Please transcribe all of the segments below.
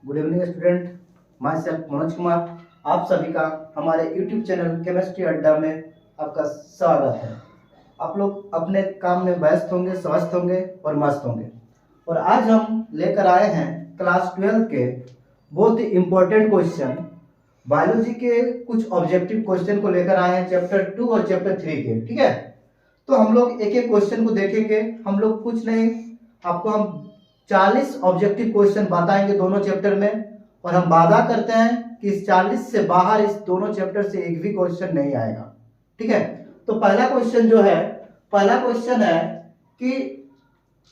Good evening student, my self Manoj Kumar. आप सभी का हमारे यूट्यूब चैनल केमिस्ट्री अड्डा में आपका स्वागत है। आप लोग अपने काम में व्यस्त होंगे, स्वस्थ होंगे और मस्त होंगे। और आज हम लेकर आए हैं क्लास 12 के बहुत ही इम्पोर्टेंट क्वेश्चन, बायोलॉजी के कुछ ऑब्जेक्टिव क्वेश्चन को लेकर आए हैं चैप्टर 2 और चैप्टर 3 के। ठीक है, तो हम लोग एक एक क्वेश्चन को देखेंगे। हम लोग कुछ नहीं, आपको हम 40 ऑब्जेक्टिव क्वेश्चन बताएंगे दोनों चैप्टर में, और हम वादा करते हैं कि इस 40 से बाहर इस दोनों चैप्टर से एक भी क्वेश्चन नहीं आएगा। ठीक है, तो पहला क्वेश्चन है कि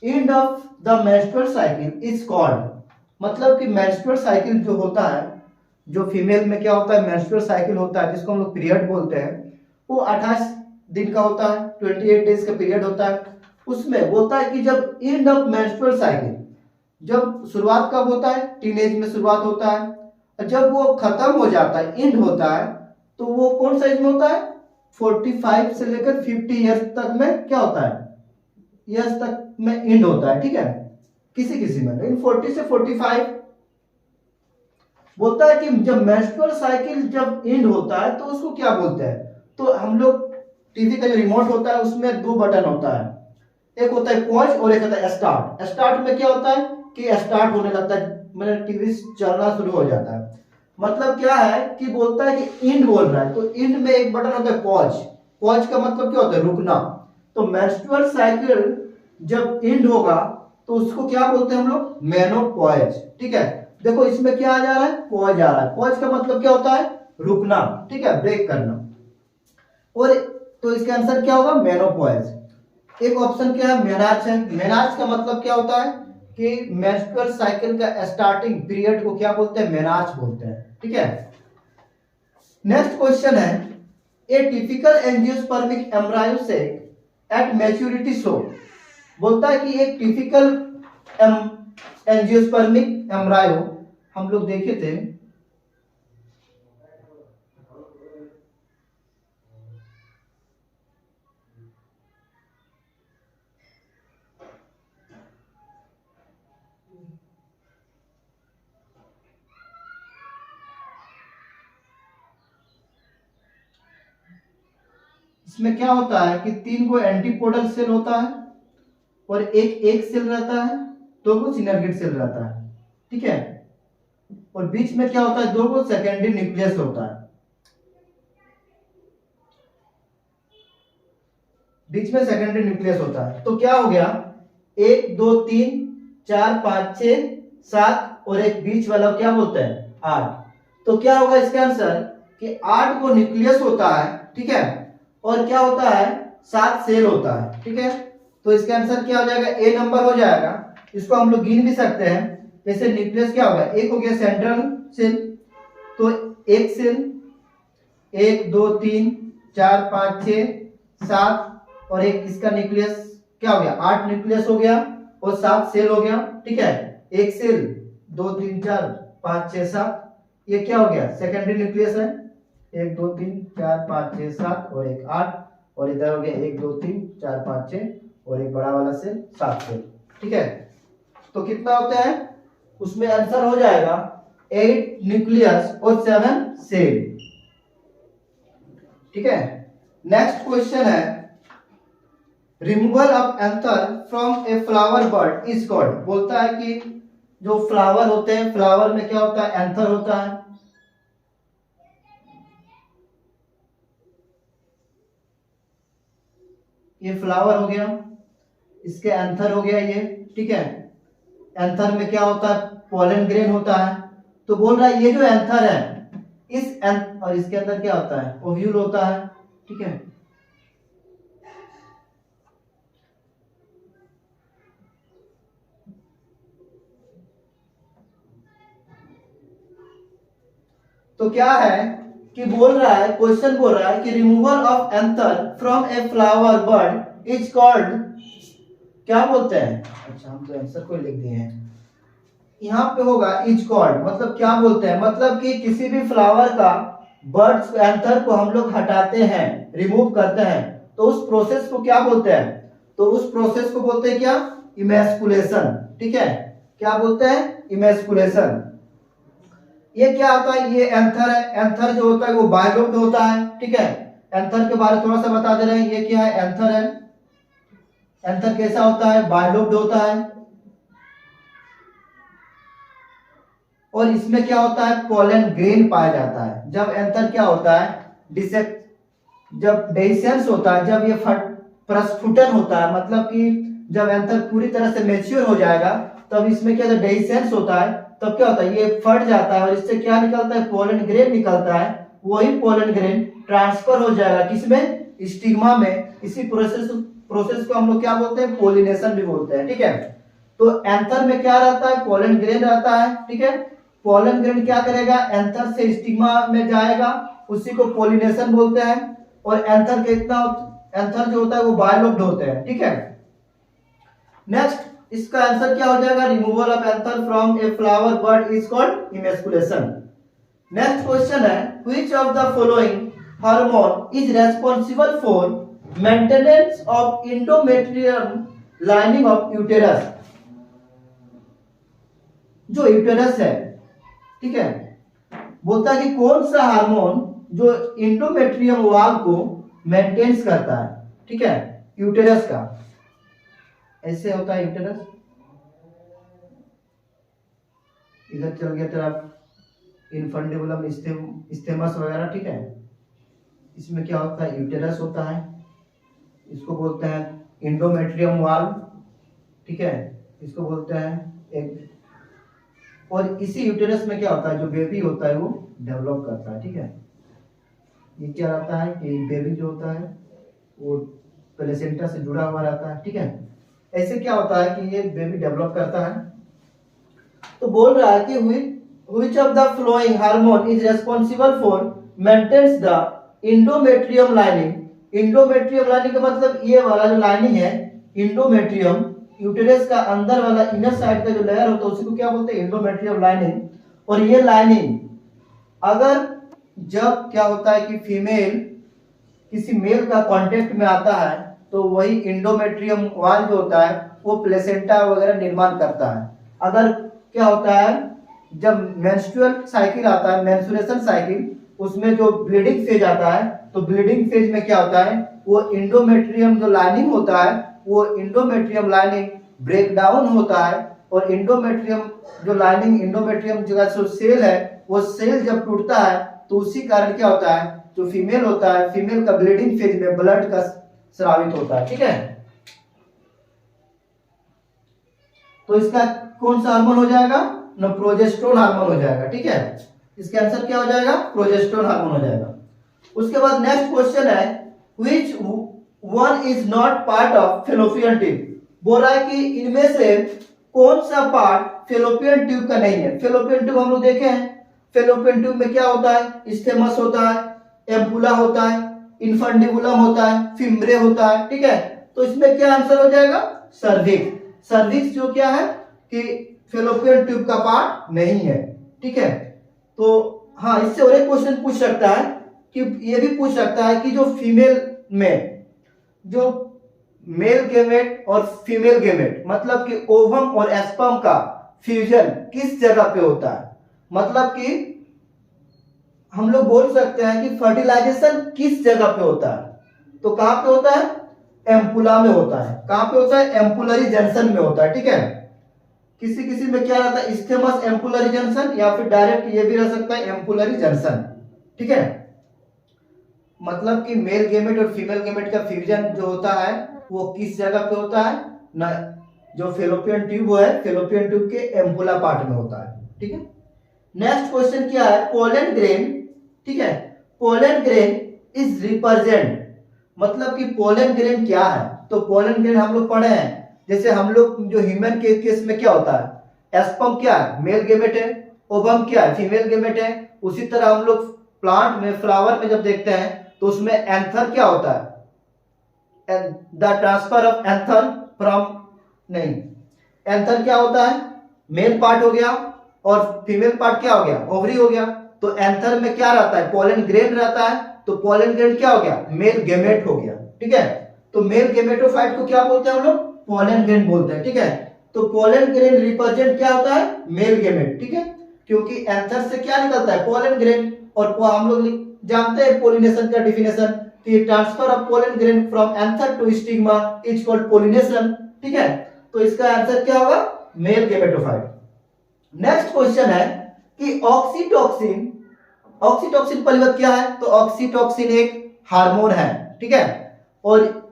end of the menstrual cycle is called, मतलब कि मेंस्ट्रुअल साइकिल जो होता है, जो फीमेल में क्या होता है, मेंस्ट्रुअल साइकिल होता है जिसको हम लोग पीरियड बोलते हैं, वो 28 दिन का होता है, 28 डेज का पीरियड होता है। उसमें बोलता है कि जब एंड ऑफ मेंस्ट्रुअल साइकिल, जब शुरुआत कब होता है, टीनेज में शुरुआत होता है, और जब वो खत्म हो जाता है, एंड होता है, तो वो कौन सा एज में होता है, 45 से लेकर 50 ईयर्स तक में क्या होता है, ईयर्स तक में एंड होता है। ठीक है, किसी किसी में, लेकिन 40 से 45 बोलता है कि जब मेंस्ट्रुअल साइकिल जब एंड होता है तो उसको क्या बोलते हैं। तो हम लोग टीवी का जो रिमोट होता है उसमें दो बटन होता है, एक होता है पॉज और एक होता है स्टार्ट। स्टार्ट में क्या होता है कि स्टार्ट होने लगता है, मतलब टीवी चलना शुरू हो जाता है। मतलब क्या है कि बोलता है कि एंड बोल रहा है, तो एंड में एक बटन होता है पॉज। पॉज का मतलब क्या होता है, रुकना। तो मेंस्ट्रुअल साइकिल जब एंड होगा तो उसको क्या बोलते हैं हम लोग, मेनोपॉज। ठीक है, देखो इसमें क्या आ जा रहा है, पॉज आ रहा है। पॉज का मतलब क्या होता है, रुकना। ठीक है, ब्रेक करना। और तो इसका आंसर क्या होगा, मेनोपॉज। एक ऑप्शन क्या है, मेनार्च है। मेनार्च का मतलब क्या होता है कि मेंस्ट्रुअल साइकिल का स्टार्टिंग पीरियड को क्या बोलते हैं, मेनार्च बोलते हैं। ठीक है, नेक्स्ट क्वेश्चन है, a typical angiospermic embryo sac at maturity show. बोलता है कि एक टिपिकल एंजियोस्पर्मिक एम्ब्रायो हम लोग देखे थे, इसमें क्या होता है कि 3 को एंटीपोडल सेल होता है और एक सेल रहता है, 2 को सिनर्गिड सेल रहता है। ठीक है, और बीच में क्या होता है, 2 को सेकेंडरी न्यूक्लियस होता है। बीच में सेकेंडरी न्यूक्लियस होता है। तो क्या हो गया, 1 2 3 4 5 6 7 और एक बीच वाला क्या बोलते हैं, 8। तो क्या होगा इसका आंसर कि 8 को न्यूक्लियस होता है। ठीक है, और क्या होता है, 7 सेल होता है। ठीक है, तो इसका आंसर क्या हो जाएगा, ए नंबर हो जाएगा। इसको हम लोग गिन भी सकते हैं, जैसे न्यूक्लियस क्या होगा, एक हो गया सेंट्रल सेल, तो एक सेल, 1 2 3 4 5 6 7, और एक इसका न्यूक्लियस क्या हो गया, 8 न्यूक्लियस हो गया और 7 सेल हो गया। ठीक है, एक सेल 2 3 4 5 6 7, ये क्या हो गया, सेकेंडरी न्यूक्लियस है, 1 2 3 4 5 6 7 और एक 8, और इधर हो गया 1 2 3 4 5 6 और एक बड़ा वाला सेल 7 सेल। ठीक है, तो कितना होता है, उसमें आंसर हो जाएगा 8 न्यूक्लियस और 7 सेल। ठीक है, नेक्स्ट क्वेश्चन है, removal of anther from a flower bird is called. बोलता है कि जो फ्लावर होते हैं, फ्लावर में क्या होता है, एंथर होता है। ये फ्लावर हो गया, इसके एंथर हो गया ये। ठीक है, एंथर में क्या होता है, पोलन ग्रेन होता है। तो बोल रहा है ये जो एंथर है, इस और इसके अंदर क्या होता है, ओव्यूल होता है। ठीक है, तो क्या है कि बोल रहा है, क्वेश्चन बोल रहा है कि removal of anther from a flower bird is called, क्या बोलते हैं। अच्छा, हम तो आंसर को लिख दिए हैं, यहाँ पे होगा इज कॉल्ड, मतलब क्या बोलते हैं, मतलब कि किसी भी फ्लावर का बर्ड्स एंथर को हम लोग हटाते हैं, रिमूव करते हैं, तो उस प्रोसेस को क्या बोलते हैं, तो उस प्रोसेस को बोलते हैं क्या, इमेस्कुलेशन। ठीक है, क्या बोलते हैं, इमेस्कुलेशन। ये क्या होता है, ये एंथर है। एंथर जो होता है वो बायलोब्ड होता है, ठीक है। एंथर के बारे में थोड़ा सा बता दे रहे हैं, ये क्या है, एंथर है। एंथर कैसा होता है, बायलोब्ड होता है। और इसमें क्या होता है, पोलन ग्रेन पाया जाता है। जब एंथर क्या होता है, डिसेक्ट, जब डेhiscence होता है, जब ये प्रस्फुटन होता है, मतलब कि जब एंथर पूरी तरह से मैच्योर हो जाएगा तब इसमें क्या डेhiscence होता है, तब क्या होता है, ये फट जाता है और इससे क्या निकलता है, पोलन ग्रेन निकलता है। वही पोलन ग्रेन ट्रांसफर हो जाएगा किसमें, स्टिग्मा में। इसी प्रोसेस को हम लोग क्या बोलते हैं, पोलिनेशन भी बोलते हैं, ठीक है। तो एंथर में क्या रहता है, पोलन ग्रेन रहता है, ठीक है। पोलन ग्रेन क्या करेगा, एंथर से स्टिग्मा में जाएगा, उसी को पोलिनेशन बोलते हैं। और एंथर कितना, एंथर जो होता है वो बायलोब्ड होते हैं, ठीक है। नेक्स्ट इसका आंसर क्या हो जाएगा, removal of anther from a flower bud is called emasculation. Next question है, which of the following hormone is responsible for maintenance of endometrium lining of uterus. जो यूटेरस है, ठीक है, बोलता है कि कौन सा हार्मोन जो इंडोमेट्रियम वॉल को मेंटेन्स करता है, ठीक है, यूटेरस का। ऐसे होता है यूटेरस, इधर चल गया तरफ इनफंडिबुलम स्टेमस वगैरह, ठीक है। इसमें क्या होता है, यूटेरस होता है, इसको बोलते हैं इंडोमेट्रियम वॉल, ठीक है, इसको बोलते हैं एक। और इसी यूटेरस में क्या होता है, जो बेबी होता है वो डेवलप करता है, ठीक है। ये क्या रहता है कि बेबी जो होता है वो प्लेसेंटा से जुड़ा हुआ रहता है, ठीक है। ऐसे क्या होता है कि ये बेबी डेवलप करता है। तो बोल रहा है कि which of the flowing hormone is responsible for maintains the endometrium lining। Endometrium lining का मतलब ये वाला जो लाइनिंग है, इंडोमेट्रियम, यूटेरस का अंदर वाला इनर साइड का जो लेयर होता है उसी को क्या बोलते हैं, इंडोमेट्रियम लाइनिंग। और ये लाइनिंग अगर जब क्या होता है कि फीमेल किसी मेल का कांटेक्ट में आता है तो वही इंडोमेट्रियम वॉल जो होता है वो प्लेसेंटा वगैरह निर्माण करता है। अगर क्या होता है, जब मेंस्ट्रुअल साइकिल आता है, मेंस्ट्रुएशन साइकिल, उसमें जो ब्लीडिंग फेज आता है, तो ब्लीडिंग फेज में क्या होता है, वो इंडोमेट्रियम जो लाइनिंग होता है वो इंडोमेट्रियम लाइनिंग ब्रेक डाउन होता है। और इंडोमेट्रियम जो लाइनिंग, इंडोमेट्रियम जो सेल है वो सेल जब टूटता है तो उसी कारण क्या होता है, जो फीमेल होता है, फीमेल का ब्लीडिंग फेज में ब्लड का स्रावित होता है, ठीक है। तो इसका कौन सा हार्मोन हो जाएगा ना, प्रोजेस्टेरोन हार्मोन हो जाएगा, ठीक है। इसका आंसर क्या हो जाएगा, प्रोजेस्टेरोन हार्मोन हो जाएगा। उसके बाद नेक्स्ट क्वेश्चन है, which one is not part of fallopian tube. बोल रहा है कि इनमें से कौन सा पार्ट फैलोपियन ट्यूब का नहीं है। फैलोपियन ट्यूब हम लोग देखे हैं, फैलोपियन ट्यूब में क्या होता है, स्टेमस होता है, एम्पुला होता है, इनफंडिबुलम होता है, फिम्ब्रे होता है, ठीक है। तो इसमें क्या आंसर हो जाएगा, सर्विक्स। सर्विक्स जो क्या है कि फैलोपियन ट्यूब का पार्ट नहीं है, ठीक है। तो हाँ, इससे और एक क्वेश्चन पूछ सकता है कि ये भी पूछ सकता है कि जो फीमेल में जो मेल गेमेट और फीमेल गेमेट, मतलब कि ओवम और एस्पर्म का फ्यूजन किस जगह पे होता है। मतलब कि हम लोग बोल सकते हैं कि फर्टिलाइजेशन किस जगह पे होता है, तो कहां पे होता है, एम्पुला में होता है। कहां पे होता है, एम्पुलरी जंक्शन में होता है, ठीक है। किसी किसी में क्या रहता है, स्टेमस एम्पुलरी जंक्शन, या फिर डायरेक्ट ये भी रह सकता है एम्पुलरी जंक्शन, ठीक है। मतलब कि मेल गेमेट और फीमेल गेमेट का फ्यूजन जो होता है वो किस जगह पे होता है ना, जो फैलोपियन ट्यूब है, फैलोपियन ट्यूब के एम्पुला पार्ट में होता है, ठीक है। नेक्स्ट क्वेश्चन क्या है, पोलन ग्रेन, ठीक है। पोलन ग्रेन इज रिप्रेजेंट, मतलब कि पोलन ग्रेन क्या है। तो पोलन ग्रेन हम लोग पढ़े हैं, जैसे हम लोग जो ह्यूमन के केस में क्या होता है, एस्पर्म क्या है, मेल गेमेट है, ओवम क्या है, फीमेल गेमेट है। उसी तरह हम लोग प्लांट में, फ्लावर में जब देखते हैं तो उसमें एंथर क्या होता है, the transfer of anther from, नहीं, एंथर क्या होता है, मेल पार्ट हो गया, और फीमेल पार्ट क्या हो गया, ओवरी हो गया। तो एंथर में क्या रहता है, पोलन ग्रेन रहता है। तो पोलन ग्रेन क्या हो गया, मेल गेमेट हो गया, ठीक है। तो मेल गेमेटोफाइट को क्या बोलते हैं हम लोग, पोलन ग्रेन बोलते हैं, ठीक है। तो पोलन ग्रेन रिप्रेजेंट क्या होता है, मेल गेमेट, ठीक है। क्योंकि एंथर से क्या निकलता है, पोलन ग्रेन, और हम लोग जानते हैं पोलिनेशन का डिफिनेशन कि transfer of pollen grain from anther to stigma is called pollination. ठीक है, तो इसका आंसर क्या होगा, मेल गेमेटोफाइट। नेक्स्ट क्वेश्चन है कि ऑक्सीटोसिन, ऑक्सीटोसिन पहली बात क्या है, तो ऑक्सीटोसिन एक हार्मोन है। ठीक है, और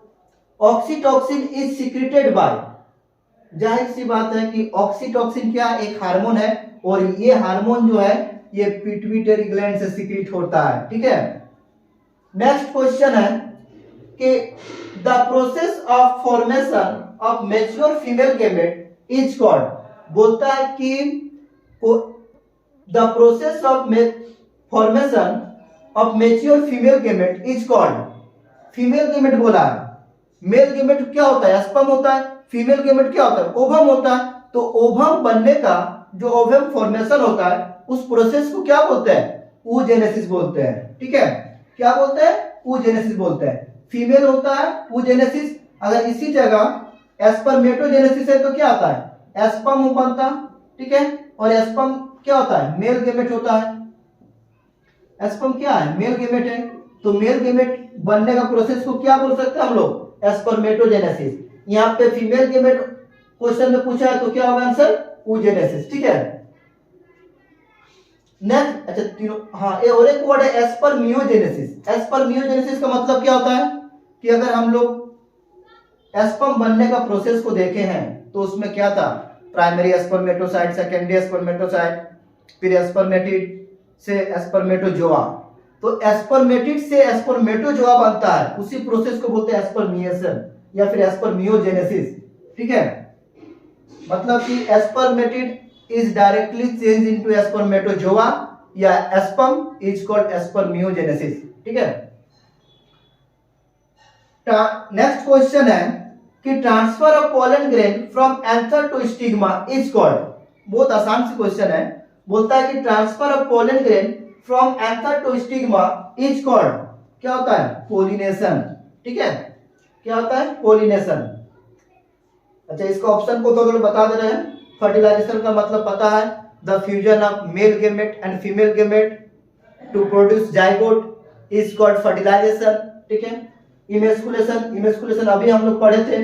ऑक्सीटोसिन इज सीक्रेटेड बाय, जाहिर सी बात है कि ऑक्सीटोसिन क्या एक हार्मोन है, और ये हार्मोन जो है ये पिट्यूटरी ग्लैंड से सीक्रेट होता है। ठीक है, नेक्स्ट क्वेश्चन है कि the process of formation of mature female gamete is called, बोलता है कि the process of formation of mature female gamete is called, female gamete बोला है, मेल गैमेट क्या होता है, स्पर्म होता है, फीमेल गैमेट क्या होता है, ओवम होता है। तो ओवम बनने का जो ओवम फॉर्मेशन होता है उस प्रोसेस को क्या बोलते हैं, oogenesis बोलते हैं। ठीक है, क्या बोलते हैं, oogenesis बोलते हैं। फीमेल होता है oogenesis, अगर इसी जगह स्पर्मेटोजेनेसिस है तो क्या आता है, स्पर्म बनता। ठीक है, और स्पर्म क्या होता है, मेल गैमेट होता है। स्पर्म क्या है, मेल गैमेट है, तो मेल गैमेट बनने का प्रोसेस को क्या बोल सकते हैं हम लोग, स्पर्मेटोजेनेसिस। यहाँ पे फीमेल गैमेट क्वेश्चन में पूछा है तो क्या होगा आंसर, oogenesis। ठीक है, नेक्स्ट, अच्छा तीनों, हाँ ये और एक वर्ड है एस्पर्मियोजेनेसिस। एस्पर्मियोजेनेसिस का मतलब क्या होता है कि अगर हम लोग स्पर्म बनने का प्रोसेस को देखे हैं तो उसमें क्या था, प्राइमरी स्पर्मेटोसाइट, सेकेंडरी स्पर्मेटोसाइट, फिर स्पर्मेटिड से स्पर्मेटोजोआ। तो स्पर्मेटिड से स्पर्मेटोजोआ बनता है, उसी प्रोसेस को बोलते हैं स्पर्मिएशन या फिर स्पर्मियोजेनेसिस। ठीक है, मतलब कि spermatid is directly changed into spermatozoa या sperm is called spermiogenesis। ठीक है, नेक्स्ट क्वेश्चन है कि transfer of pollen grain from anther to stigma is called, बहुत आसान सी क्वेश्चन है, बोलता है कि transfer of pollen grain from anther to stigma is called, क्या होता है, पोलिनेशन। ठीक है, क्या होता है, पोलिनेशन। अच्छा, इसका ऑप्शन को तो अगर बता दे रहे हैं, फर्टिलाइजेशन का मतलब पता है, the fusion of male gamete and female gamete to produce zygote is called fertilization. ठीक है, इमेस्कुलेशन, इमेस्कुलेशन अभी हम लोग पढ़े थे,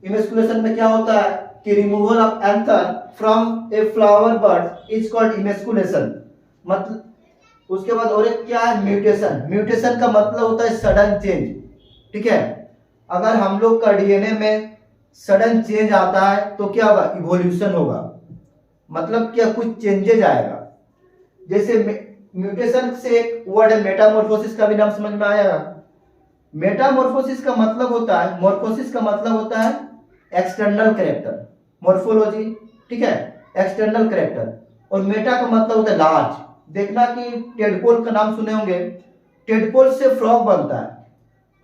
इमेस्कुलेशन में क्या होता है कि removal of anther from a flower bird is called emasculation. मतलब उसके बाद और एक क्या है, म्यूटेशन। म्यूटेशन का मतलब होता है सडन चेंज। ठीक है, अगर हम लोग का डीएनए में सडन चेंज आता है तो क्या होगा, इवोल्यूशन होगा, मतलब क्या कुछ चेंजेज आएगा। जैसे म्यूटेशन से एक वर्ड है मेटामॉर्फोसिस, का भी नाम समझ में आएगा। मेटामॉर्फोसिस का मतलब होता है, मॉर्फोसिस का मतलब होता है एक्सटर्नल कैरेक्टर, मॉर्फोलॉजी। ठीक है, एक्सटर्नल कैरेक्टर, और मेटा का मतलब होता है लार्ज। देखना कि टेडपोल का नाम सुने होंगे, टेडपोल से फ्रॉग बनता है।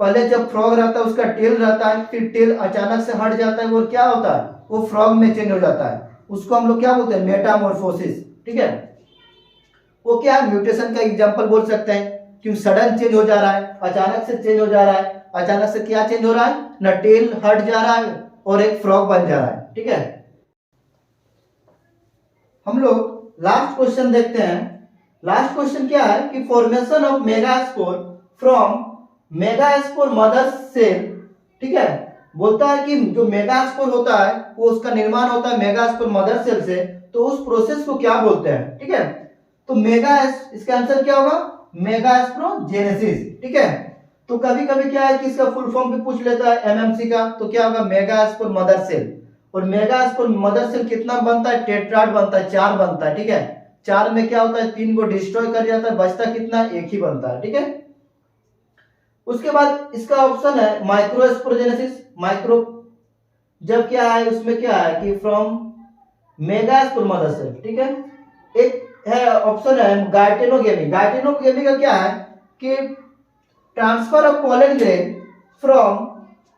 पहले जब फ्रॉग रहता है उसका टेल रहता है, फिर टेल अचानक से हट जाता है, वो क्या होता है, वो फ्रॉग में चेंज हो जाता है, उसको हम लोग क्या बोलते हैं, मेटामॉर्फोसिस। ठीक है, वो क्या है, म्यूटेशन का एग्जांपल बोल सकते हैं, क्यों सडन चेंज हो जा रहा है, अचानक से चेंज हो जा रहा है। अचानक से क्या चेंज हो रहा है, ना टेल हट जा रहा है और एक फ्रॉग बन जा रहा है। ठीक है, हम लोग लास्ट क्वेश्चन देखते हैं। लास्ट क्वेश्चन क्या है कि formation of megaspore from megaspore mother cell. ठीक है, बोलता है कि जो मेगास्पोर होता है वो उसका निर्माण होता है मेगास्पोर मदर सेल से, तो उस प्रोसेस को क्या बोलते हैं। ठीक है, तो इसका आंसर क्या होगा, मेगास्पोरोजेनेसिस। ठीक है, तो कभी कभी क्या है कि इसका फुल फॉर्म भी पूछ लेता है एमएमसी का, तो क्या होगा, मेगास्पोर मदर सेल। और मेगास्पोर मदर सेल कितना बनता है, टेट्राड बनता है, 4 बनता है। ठीक है, 4 में क्या होता है, 3 को डिस्ट्रॉय कर जाता है, बचता कितना, 1 ही बनता है। ठीक है, उसके बाद इसका ऑप्शन है माइक्रोस्पोरोजेनेसिस। माइक्रो जब क्या है, उसमें क्या है कि फ्रॉम मेगास्पोर मदर सेल। ठीक है, एक है ऑप्शन है गाइटेनोगेमी। गाइटेनोगेमी का क्या है कि transfer of pollen grain from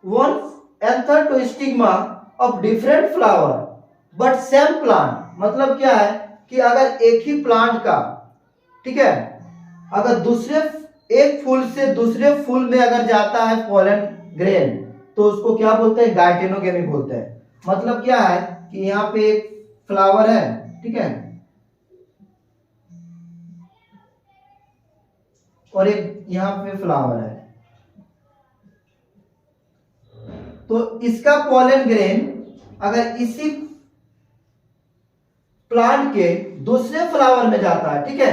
one anther to stigma of different flower but same plant. मतलब क्या है कि अगर एक ही प्लांट का, ठीक है, अगर दूसरे एक फूल से दूसरे फूल में अगर जाता है पोलन ग्रेन तो उसको क्या बोलते हैं, गाइटेनोगेमी बोलते हैं। मतलब क्या है कि यहाँ पे एक फ्लावर है, ठीक है, और एक यहाँ पे फ्लावर है। तो इसका पोलन ग्रेन अगर इसी प्लांट के दूसरे फ्लावर में जाता है, ठीक है,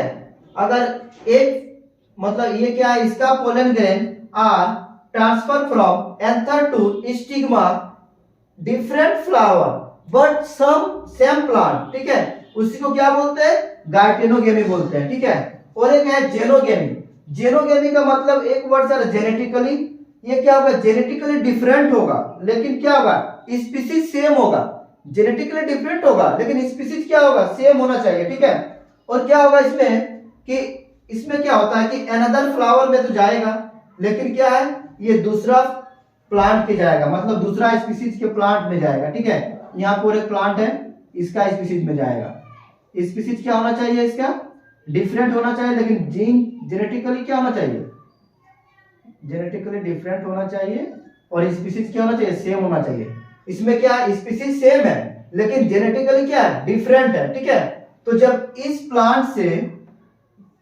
अगर एक मतलब ये क्या है, इसका pollen grain are transfer from anther to stigma different flower but some same plant, ठीक है, उसी को क्या बोलते हैं, गाइटेनोगेमी बोलते हैं, ठीक है। और एक है जेनोगेमी। जेनोगेमी का मतलब एक वर्ड सर जेनेटिकली, ये क्या होगा, जेनेटिकली डिफरेंट होगा लेकिन क्या होगा, स्पीसीज सेम होगा। जेनेटिकली डिफरेंट होगा लेकिन स्पीसीज क्या होगा, सेम होना चाहिए, ठीक है। और क्या होगा इसमें कि इसमें क्या होता है कि अनदर फ्लावर में तो जाएगा लेकिन क्या है, ये दूसरा प्लांट के जाएगा, मतलब दूसरा स्पीसीज के प्लांट में जाएगा, ठीक है। यहाँ पर एक प्लांट है, इसका स्पीसीज में जाएगा। स्पीसीज क्या होना चाहिए, इसका डिफरेंट होना चाहिए लेकिन जीन जेनेटिकली क्या होना चाहिए, जेनेटिकली डिफरेंट होना चाहिए और स्पीसीज क्या होना चाहिए, सेम होना चाहिए। इसमें क्या स्पीसीज सेम है लेकिन जेनेटिकली क्या है, डिफरेंट है, ठीक है। तो जब इस प्लांट से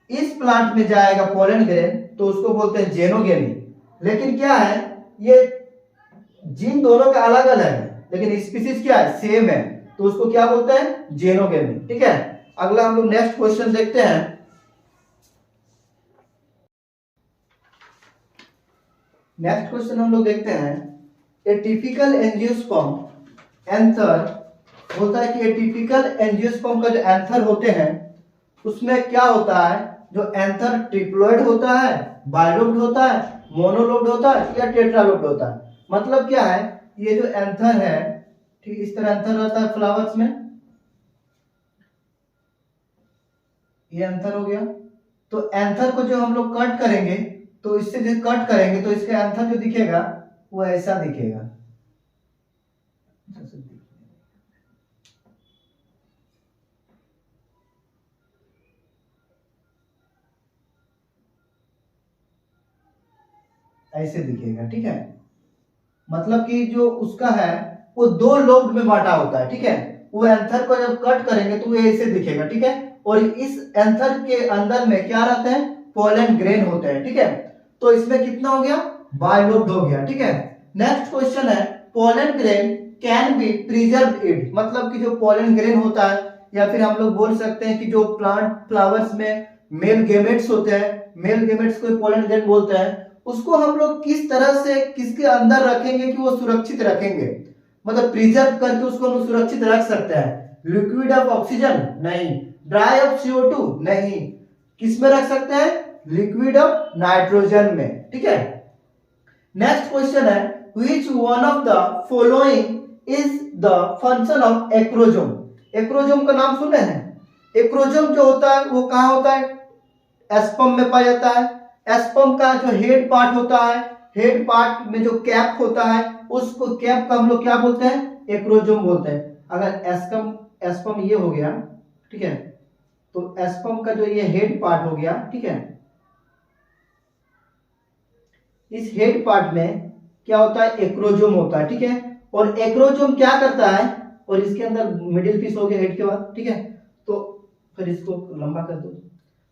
इस प्लांट में जाएगा पोलन ग्रेन तो उसको बोलते हैं जेनोगेमी। लेकिन क्या है, ये जीन दोनों का अलग अलग है लेकिन स्पीसीज क्या है, सेम है, तो उसको क्या बोलते हैं, जेनोगेमी, ठीक है। अगला हम लोग नेक्स्ट क्वेश्चन देखते हैं। नेक्स्ट क्वेश्चन हम लोग देखते हैं, ए टिपिकल एंजियोस्पर्म एंथर होता है कि ए टिपिकल एंजियोस्पर्म का जो एंथर होते हैं उसमें क्या होता है, जो एंथर ट्रिप्लोइड होता है, बाइलोब्ड होता है, मोनोलोब्ड होता है या टेट्रालोब्ड होता है। मतलब क्या है, ये जो एंथर है, ठीक इस तरह एंथर रहता है फ्लावर्स में, ये एंथर हो गया। तो एंथर को जो हम लोग कट करेंगे तो इससे जो कट करेंगे तो इसका एंथर जो दिखेगा वो ऐसा दिखेगा, ऐसे दिखेगा, ठीक है। मतलब कि जो उसका है वो दो लोब में बांटा होता है, ठीक है। वो एंथर को जब कट करेंगे तो वो ऐसे दिखेगा, ठीक है। और इस एंथर के अंदर में क्या रहते हैं, पोलन ग्रेन होते हैं, ठीक है। तो इसमें कितना हो गया, बाइलोब्ड हो गया, ठीक है। नेक्स्ट क्वेश्चन है, pollen grain can be preserve it, मतलब कि जो पोलन ग्रेन होता है या फिर हम लोग बोल सकते हैं कि जो प्लांट फ्लावर्स में मेल गेमेट्स होते हैं, मेल गेमेट्स को पोलन ग्रेन बोलते हैं, उसको हम लोग किस तरह से किसके अंदर रखेंगे कि वो सुरक्षित रखेंगे, मतलब प्रिजर्व करके उसको हम सुरक्षित रख सकते हैं। लिक्विड ऑफ ऑक्सीजन नहीं, ड्राई ऑफ CO2 नहीं, किस में रख सकते हैं, लिक्विड ऑफ नाइट्रोजन में, ठीक है। नेक्स्ट क्वेश्चन है, which one of the following is the function of acrosome. Acrosome का नाम सुने हैं। एक्रोजोम जो होता है वो कहाँ होता है, एस्पर्म में पाया जाता है। एस्पर्म का जो हेड पार्ट होता है, हेड पार्ट में जो कैप होता है उसको कैप का हम लोग क्या बोलते हैं, एक्रोजोम बोलते हैं। अगर एस्पर्म ये हो गया, ठीक है, तो एस्पर्म का जो ये हेड पार्ट हो गया, ठीक है, इस हेड पार्ट में क्या होता है, एक्रोजोम होता है, ठीक है। और एक्रोजोम क्या करता है, और इसके अंदर मिडिल पीस हो गया हेड के बाद, ठीक है। तो फिर इसको लंबा कर दो।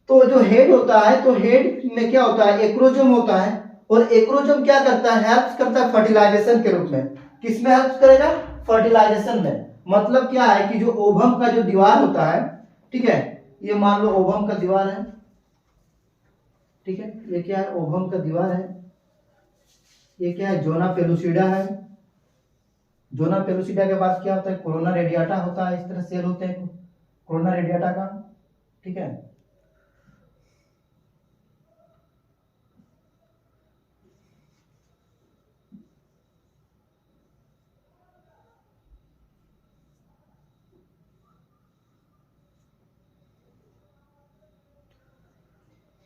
तो जो हेड होता है तो हेड में क्या होता है, एक्रोजोम होता है। और एक्रोजोम क्या करता है, हेल्प करता है फर्टिलाइजेशन के रूप में। किसमें हेल्प करेगा, फर्टिलाइजेशन में। मतलब क्या है कि जो ओवम का जो दीवार होता है, ठीक है, ये मान लो ओवम का दीवार है, ठीक है, ये क्या है, ओवम का दीवार है। ये क्या है, जोना पेलुसिडा है। जोना पेलुसिडा के बाद क्या होता है, कोरोना रेडियाटा होता है। इस तरह सेल होते हैं कोरोना रेडियाटा का, ठीक है।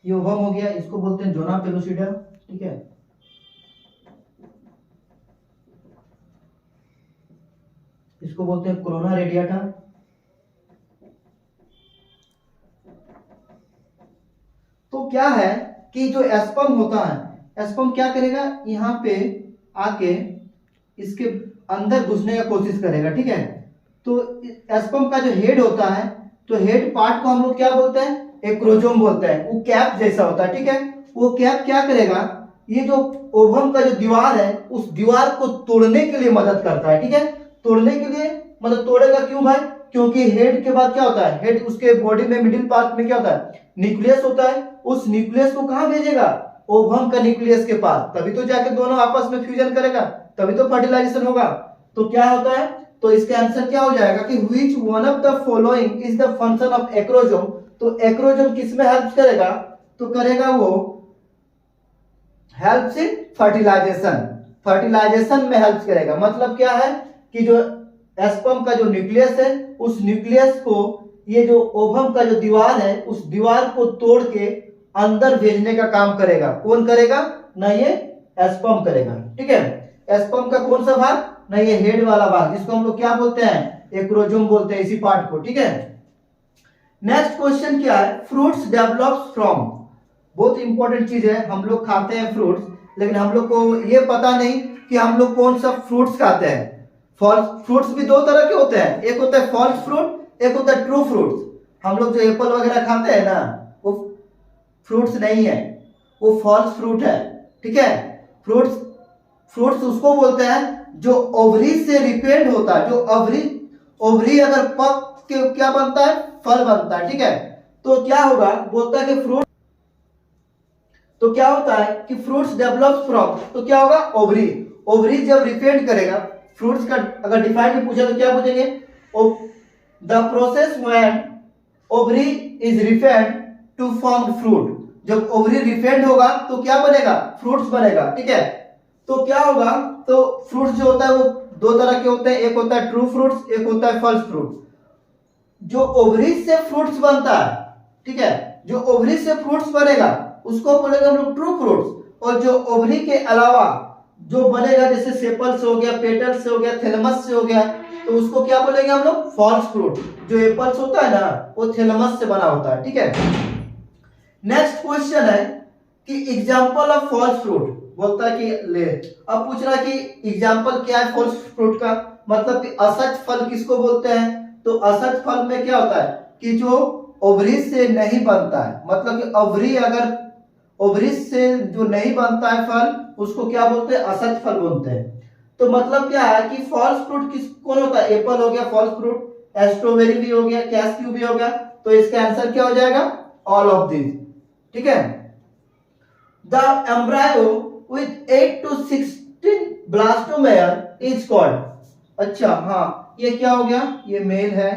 ये ओवम हो गया, इसको बोलते हैं जोना पेलुसिडा, ठीक है। इसको बोलते हैं कोरोना रेडियाटा। तो क्या है कि जो एस्पर्म होता है, एस्पर्म क्या करेगा, यहाँ पे आके इसके अंदर घुसने का कोशिश करेगा, ठीक है। तो एस्पर्म का जो हेड होता है, तो हेड पार्ट को हम लोग क्या बोलते हैं, एक्रोजोम बोलते हैं। वो कैप जैसा होता है, ठीक है। वो क्या क्या करेगा, ये जो ओवम का जो दीवार है उस दीवार को तोड़ने के लिए मदद करता है। ठीक है, तोड़ने के लिए मतलब तोड़ेगा क्यों भाई, क्योंकि हेड के बाद क्या होता है, हेड उसके बॉडी में मिडिल पार्ट में क्या होता है, न्यूक्लियस होता है। उस न्यूक्लियस को कहां भेजेगा, ओवम का न्यूक्लियस के पास, तभी तो जाके दोनों आपस में फ्यूजन करेगा, तभी तो फर्टिलाइजेशन होगा। तो क्या होता है, तो इसका आंसर क्या हो जाएगा कि which one of the following is the function of acrosome. तो एक्रोजोम किस में हेल्प करेगा, तो करेगा वो हेल्प्स इन फर्टिलाइजेशन, फर्टिलाइजेशन में हेल्प करेगा। मतलब क्या है कि जो एस्पर्म का जो न्यूक्लियस है उस न्यूक्लियस को ये जो ओवम का जो दीवार है उस दीवार को तोड़ के अंदर भेजने का काम करेगा। कौन करेगा ना, ये एस्पर्म करेगा। ठीक है, एस्पर्म का कौन सा भाग ना, ये हेड वाला भाग, जिसको हम लोग क्या बोलते हैं, एक्रोजोम बोलते हैं इसी पार्ट को। ठीक है, नेक्स्ट क्वेश्चन क्या है, फ्रूट्स डेवलप्स फ्रॉम, बहुत इंपॉर्टेंट चीज है। हम लोग खाते हैं फ्रूट्स, लेकिन हम लोग को ये पता नहीं कि हम लोग कौन सा फ्रूट्स खाते हैं। फॉल्स फ्रूट्स भी दो तरह के होते हैं, एक होता है फॉल्स फ्रूट, एक होता है ट्रू फ्रूट्स। हम लोग जो एप्पल वगैरह खाते हैं ना, वो फ्रूट्स नहीं है, वो फॉल्स फ्रूट है। ठीक है, फ्रूट्स फ्रूट्स उसको बोलते हैं जो ओवरी से रिपेंड होता है, जो ओवरी अगर पक के क्या बनता है, फल बनता है। ठीक है, तो क्या होगा, बोलता है कि फ्रूट, तो क्या होता है कि फ्रूट्स डेवलप्स फ्रॉम, तो क्या होगा, ओवरी, ओवरी जब रिपेंड करेगा, फ्रूट्स का अगर डिफाइन भी पूछे तो क्या पूछेंगे, the process when ovary is ripened to form fruit. जब ओवरी रिपेंड होगा तो क्या बनेगा, फ्रूट्स बनेगा। ठीक है, तो क्या होगा, तो फ्रूट्स जो होता है वो दो तरह के होते हैं, एक होता है ट्रू फ्रूट्स, एक होता है फॉल्स फ्रूट्स। जो ओवरी से फ्रूट्स बनता है, ठीक है, जो ओवरी से फ्रूट्स बनेगा उसको बोलेंगे हम लोग ट्रू फ्रूट्स, और जो ओवरी के अलावा जो बनेगा, जैसे सेपल्स हो गया, पेटल्स से हो गया, थैलेमस से हो गया, तो उसको क्या बोलेंगे हम लोग, फॉल्स फ्रूट। जो एप्पल्स होता है ना, वो थैलेमस से बना होता है। ठीक है, नेक्स्ट क्वेश्चन है कि एग्जांपल ऑफ फॉल्स फ्रूट, बोलता है कि ले, अब पूछ रहा है कि एग्जांपल क्या है फॉल्स फ्रूट का, मतलब कि असच फल किसको बोलते हैं। तो असच फल में क्या होता है कि जो ओवरी से नहीं बनता है, मतलब कि ओवरी अगर ओवरी से जो नहीं बनता है फल, उसको क्या बोलते हैं, असच फल बोलते हैं। तो मतलब क्या है कि फॉल्स फ्रूट किस कौन होता है, एप्पल हो गया फॉल्स फ्रूट, स्ट्रॉबेरी भी हो गया, कैशयू भी हो गया। तो इसका आंसर क्या हो जाएगा, ऑल ऑफ दिस। ठीक है, the embryo with 8 to 16 blastomere is called, अच्छा हाँ, ये क्या हो गया, ये मेल है,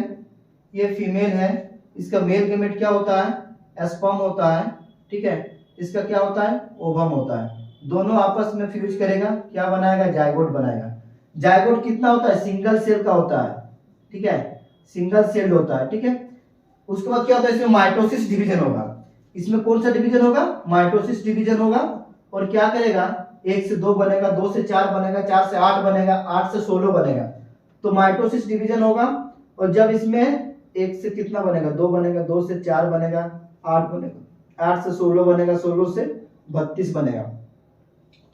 ये फीमेल है, इसका मेल गैमेट क्या होता है, एस्पर्म होता है। ठीक है, इसका क्या होता है, ओवम होता है। दोनों आपस में फ्यूज करेगा, क्या बनाएगा, जाइगोट बनाएगा। जाइगोट कितना होता है, सिंगल सेल का होता है। ठीक है, सिंगल सेल होता है। ठीक है, उसके बाद क्या होता है, इसमें माइटोसिस डिवीजन होगा। इसमें कौन सा डिवीजन होगा, माइटोसिस डिवीजन होगा। और क्या करेगा, 1 से 2 बनेगा, 2 से 4 बनेगा, 4 से 8 बनेगा, 8 से 16 बनेगा। तो माइटोसिस डिवीजन होगा। और जब इसमें 1 से कितना बनेगा, 2 बनेगा, 2 से 4 बनेगा, 8 बनेगा, 8 से 16 बनेगा, 16 से 32 बनेगा।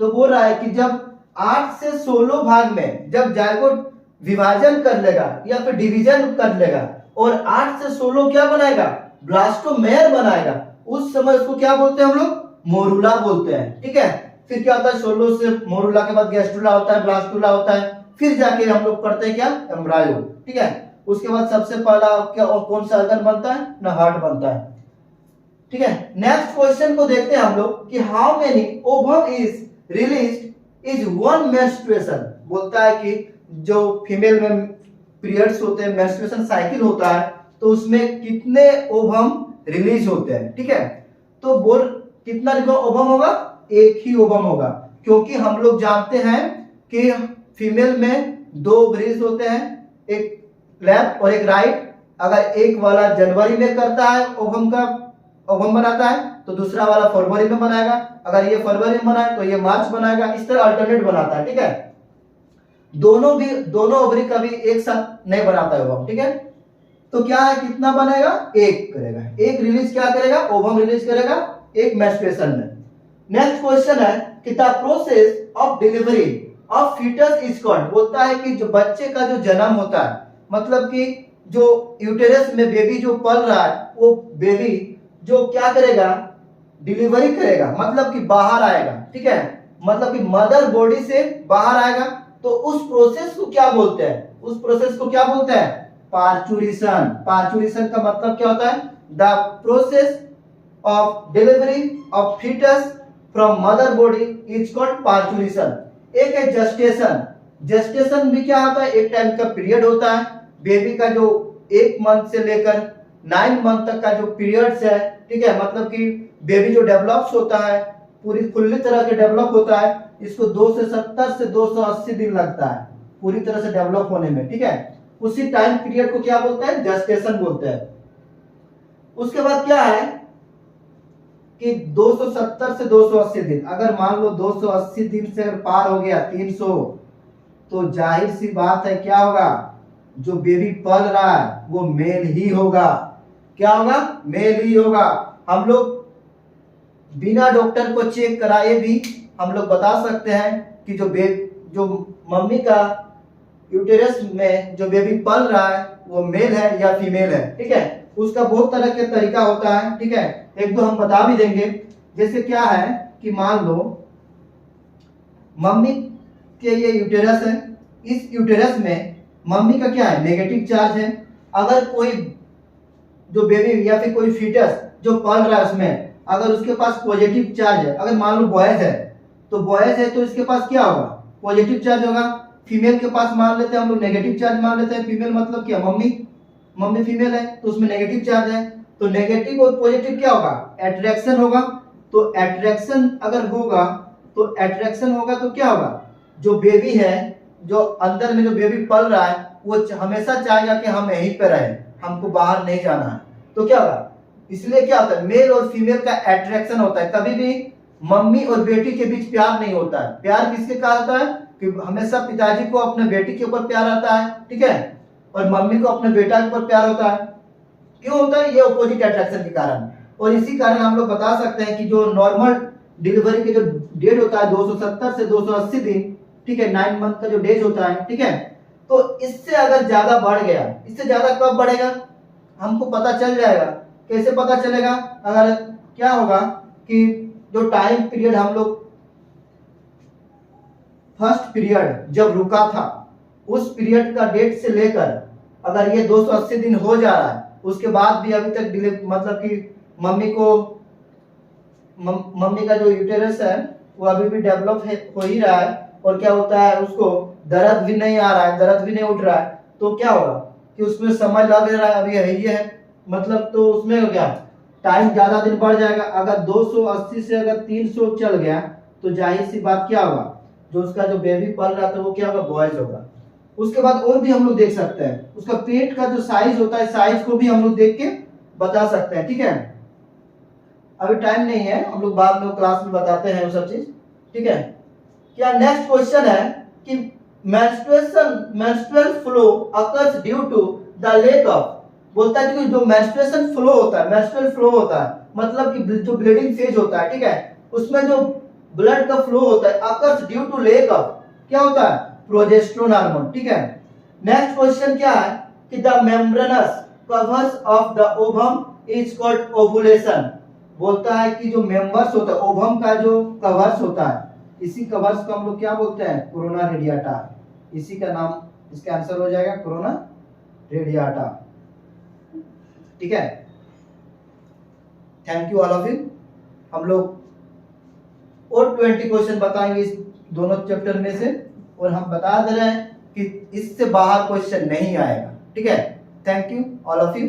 तो बोल रहा है कि जब 8 से 16 भाग में जब जाइगोट विभाजन कर लेगा या फिर डिवीजन कर लेगा और 8 से 16 क्या बनाएगा, ब्लास्टोमेयर बनाएगा, उस समय उसको क्या बोलते हैं हम लोग, मोरूला बोलते हैं। ठीक है, फिर क्या होता है, 16 से मोरूला के बाद गैस्ट्रुला होता है, ब्लास्टुला होता है, फिर जाके हम लोग पढ़ते हैं क्या, एम्ब्रायो। ठीक है, उसके बाद सबसे पहला क्या और कौन सा ऑर्गन बनता है ना, हार्ट बनता है। ठीक है, नेक्स्ट क्वेश्चन को देखते हैं हम लोग कि how many ovum is released is one menstruation. बोलता है कि जो फीमेल में पीरियड्स होते हैं, मेंस्ट्रुएशन साइकिल होता है, तो उसमें कितने ओवम रिलीज होते हैं। ठीक है, तो बोल कितना ओवम होगा, एक ही ओवम होगा, क्योंकि हम लोग जानते हैं कि फीमेल में 2 ओवरीज होते हैं, एक लेफ्ट और एक राइट। अगर एक वाला जनवरी में करता है ओवम बनाता है, तो दूसरा वाला फरवरी में बनाएगा। अगर ये फरवरी में बनाए तो ये मार्च बनाएगा, इस तरह अल्टरनेट बनाता है। ठीक है, दोनों ओवरी कभी एक साथ नहीं बनाता है ओवम। ठीक है, तो क्या है, कितना बनेगा, एक करेगा, एक रिलीज क्या करेगा, ओवम रिलीज करेगा एक मेंस्ट्रुएशन में। नेक्स्ट क्वेश्चन है कि the process of delivery of foetus is called. बोलता है कि जो बच्चे का जो जन्म होता है, मतलब कि जो यूटेरस में बेबी जो पल रहा है, वो बेबी जो क्या करेगा, डिलीवरी करेगा, मतलब कि बाहर आएगा, ठीक है, मतलब कि मदर बॉडी से बाहर आएगा, तो उस प्रोसेस को क्या बोलते हैं, उस प्रोसेस को क्या बोलते हैं, पार्चुरेशन। पार्चुरेशन का मतलब क्या होता है, the process of delivery of foetus from mother body is called parturition. एक है जेस्टेशन। जेस्टेशन भी क्या होता है, एक टाइम का पीरियड होता है, बेबी का जो 1 मंथ से लेकर 9 मंथ तक का जो पीरियड्स है, ठीक है, मतलब कि बेबी जो डेवलप्स होता है, पूरी फुल्ली तरह के डेवलप होता है, इसको 270 से 280 दिन लगता है पूरी तरह से डेवलप होने में, ठीक है। उसी टाइम पीरियड को क्या बोलते हैं, जेस्टेशन बोलते हैं। उसके बाद क्या है कि 270 से 280 दिन, अगर मान लो 280 दिन से पार हो गया 300, तो जाहिर सी बात है क्या होगा, जो बेबी पल रहा है वो मेल ही होगा। क्या होगा, मेल ही होगा। हम लोग बिना डॉक्टर को चेक कराए भी हम लोग बता सकते हैं कि जो मम्मी का यूटेरस में जो बेबी पल रहा है वो मेल है या फीमेल है, ठीक है। उसका बहुत तरह के तरीका होता है, ठीक है, एक दो हम बता भी देंगे। जैसे क्या है कि मान लो मम्मी के ये यूटेरस है, इस यूटेरस में मम्मी का क्या है, नेगेटिव चार्ज है। अगर कोई जो बेबी या फिर कोई फीटस जो पल रहा है उसमें अगर उसके पास पॉजिटिव चार्ज है, अगर मान लो बॉयज है तो बॉयज है तो इसके पास क्या होगा, पॉजिटिव चार्ज होगा। फीमेल के पास मान लेते हैं हम लोग नेगेटिव चार्ज मान लेते हैं, फीमेल मतलब क्या, मम्मी फीमेल है तो उसमें नेगेटिव चार्ज है, तो नेगेटिव और पॉजिटिव क्या होगा, अट्रैक्शन होगा। तो अट्रैक्शन अगर होगा तो क्या होगा, जो बेबी है, जो अंदर में जो बेबी पल रहा है वो हमेशा चाहेगा कि हम यहीं पे रहे, हमको बाहर नहीं जाना है। तो क्या होगा, इसलिए क्या होता है, मेल और फीमेल का अट्रैक्शन होता है। कभी भी मम्मी और बेटी के बीच प्यार नहीं होता है। प्यार किसके कारण होता है कि हमेशा पिताजी को अपने बेटी के ऊपर प्यार आता है, ठीक है, और मम्मी को अपने बेटा के ऊपर प्यार होता है। क्यों होता है, ये ऑपोजिट अट्रैक्शन के कारण। और इसी कारण हम लोग बता सकते हैं कि जो नॉर्मल डिलीवरी के जो डेट होता है 270 से 280 दिन, ठीक है, 9 मंथ का जो डेज होता है, ठीक है, तो इससे अगर ज्यादा बढ़ गया, इससे ज्यादा कब बढ़ेगा हमको पता चल जाएगा। कैसे पता चलेगा, अगर क्या होगा कि जो टाइम पीरियड हम लोग फर्स्ट पीरियड जब रुका था उस पीरियड का डेट से लेकर अगर ये 280 दिन हो जा रहा है, उसके बाद भी अभी तक मतलब कि मम्मी का जो यूटेरस है वो अभी भी डेवलप हो ही रहा है, और क्या होता है, उसको दर्द भी नहीं आ रहा है, दर्द भी नहीं उठ रहा है, तो क्या होगा कि उसमें समय लग रहा है, अभी ये है मतलब, तो उसमें क्या टाइम ज्यादा दिन बढ़ जाएगा। अगर 280 से अगर 300 चल गया तो जाहिर सी बात क्या होगा, जो उसका जो बेबी पल रहा था वो क्या होगा, बॉयज होगा। उसके बाद और भी हम लोग देख सकते हैं, उसका पेट का जो साइज होता है, साइज को भी हम लोग देख के बता सकते हैं, ठीक है। अभी टाइम नहीं है, हम लोग बाद में क्लास में बताते हैं वो सब चीज, ठीक है। क्या नेक्स्ट क्वेश्चन है कि menstrual flow occurs due to the lack of, बोलता है कि जो मेंस्ट्रुएशन फ्लो होता है, मेंस्ट्रुअल फ्लो होता है मतलब कि जो ब्लीडिंग फेज होता है, ठीक है, उसमें जो ब्लड का फ्लो होता है occurs due to lack of क्या होता है, प्रोजेस्टेरोन हार्मोन, ठीक है। नेक्स्ट क्वेश्चन क्या है कि the membranes covers of the ovum is called ovulation, बोलता है कि जो मेंबर्स होता है ओवम का जो कवर्स होता है, इसी कवर्स को हम लोग क्या बोलते हैं, कोरोना रेडियाटा, इसी का नाम, इसका आंसर हो जाएगा कोरोना रेडियाटा, ठीक है। Thank you all of you. हम लोग और 20 क्वेश्चन बताएंगे इस दोनों चैप्टर में से, और हम बता दे रहे हैं कि इससे बाहर क्वेश्चन नहीं आएगा, ठीक है। Thank you all of you.